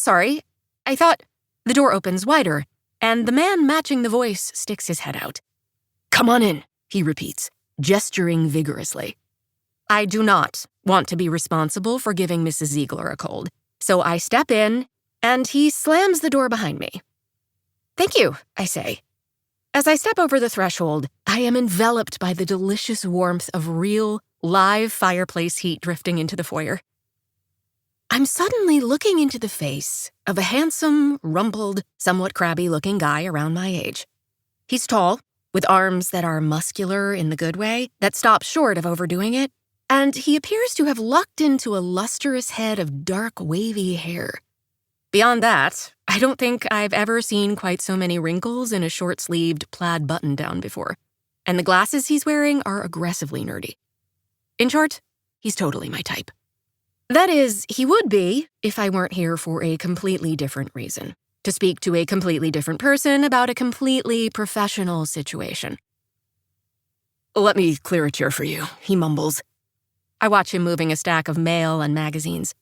sorry. I thought..." The door opens wider, and the man matching the voice sticks his head out. "Come on in," he repeats, gesturing vigorously. I do not want to be responsible for giving Mrs. Ziegler a cold, so I step in, and he slams the door behind me. "Thank you," I say. As I step over the threshold, I am enveloped by the delicious warmth of real, live fireplace heat drifting into the foyer. I'm suddenly looking into the face of a handsome, rumpled, somewhat crabby-looking guy around my age. He's tall, with arms that are muscular in the good way, that stop short of overdoing it, and he appears to have lucked into a lustrous head of dark, wavy hair. Beyond that, I don't think I've ever seen quite so many wrinkles in a short-sleeved plaid button-down before, and the glasses he's wearing are aggressively nerdy. In short, he's totally my type. That is, he would be if I weren't here for a completely different reason, to speak to a completely different person about a completely professional situation. "Let me clear a chair for you," he mumbles. I watch him moving a stack of mail and magazines.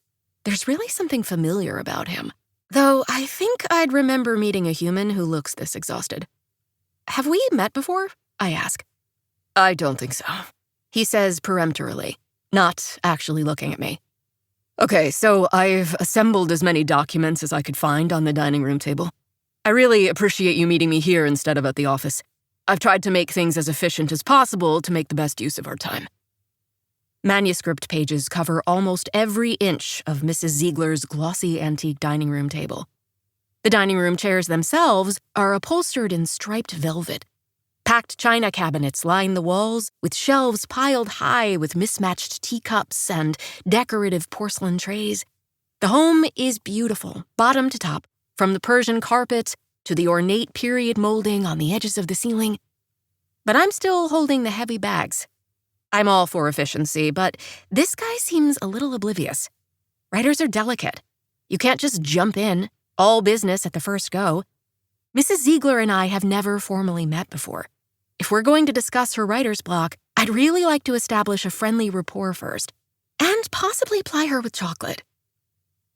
There's really something familiar about him, though I think I'd remember meeting a human who looks this exhausted. "Have we met before?" I ask. "I don't think so," he says peremptorily, not actually looking at me. "Okay, so I've assembled as many documents as I could find on the dining room table. I really appreciate you meeting me here instead of at the office. I've tried to make things as efficient as possible to make the best use of our time." Manuscript pages cover almost every inch of Mrs. Ziegler's glossy antique dining room table. The dining room chairs themselves are upholstered in striped velvet. Packed china cabinets line the walls, with shelves piled high with mismatched teacups and decorative porcelain trays. The home is beautiful, bottom to top, from the Persian carpet to the ornate period molding on the edges of the ceiling. But I'm still holding the heavy bags. I'm all for efficiency, but this guy seems a little oblivious. Writers are delicate. You can't just jump in, all business at the first go. Mrs. Ziegler and I have never formally met before. If we're going to discuss her writer's block, I'd really like to establish a friendly rapport first, and possibly ply her with chocolate.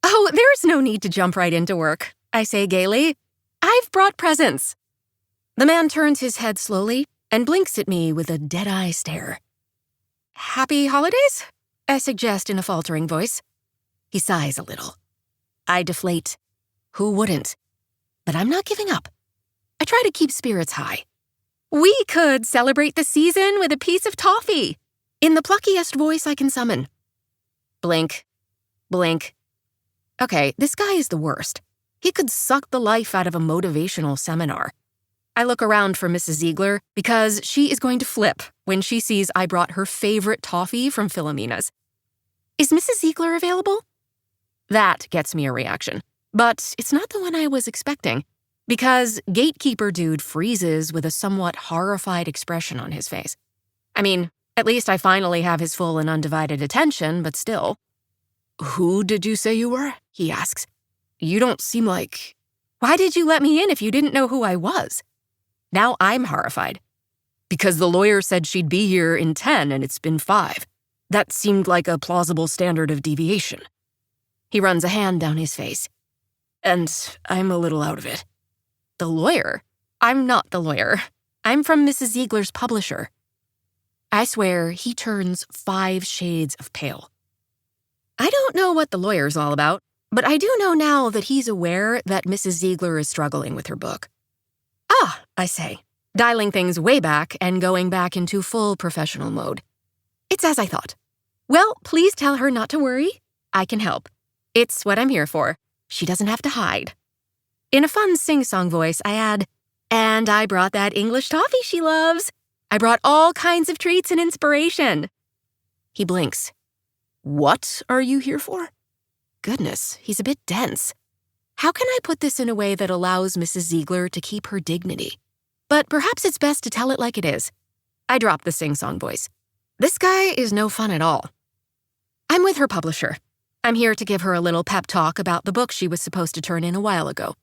"Oh, there's no need to jump right into work," I say gaily. "I've brought presents." The man turns his head slowly and blinks at me with a dead-eye stare. "Happy holidays?" I suggest in a faltering voice. He sighs a little. I deflate. Who wouldn't? But I'm not giving up. I try to keep spirits high. "We could celebrate the season with a piece of toffee," in the pluckiest voice I can summon. Blink. Blink. Okay, this guy is the worst. He could suck the life out of a motivational seminar. I look around for Mrs. Ziegler because she is going to flip when she sees I brought her favorite toffee from Philomena's. "Is Mrs. Ziegler available?" That gets me a reaction, but it's not the one I was expecting, because gatekeeper dude freezes with a somewhat horrified expression on his face. I mean, at least I finally have his full and undivided attention, but still. "Who did you say you were?" he asks. "You don't seem like..." "Why did you let me in if you didn't know who I was?" Now I'm horrified. "Because the lawyer said she'd be here in 10 and it's been 5. That seemed like a plausible standard of deviation." He runs a hand down his face. "And I'm a little out of it." "The lawyer? I'm not the lawyer. I'm from Mrs. Ziegler's publisher." I swear he turns 5 shades of pale. I don't know what the lawyer's all about, but I do know now that he's aware that Mrs. Ziegler is struggling with her book. "Ah," I say, dialing things way back and going back into full professional mode. "It's as I thought. Well, please tell her not to worry. I can help. It's what I'm here for. She doesn't have to hide." In a fun sing-song voice, I add, "And I brought that English toffee she loves. I brought all kinds of treats and inspiration." He blinks. "What are you here for?" Goodness, he's a bit dense. How can I put this in a way that allows Mrs. Ziegler to keep her dignity? But perhaps it's best to tell it like it is. I drop the sing-song voice. This guy is no fun at all. "I'm with her publisher. I'm here to give her a little pep talk about the book she was supposed to turn in a while ago.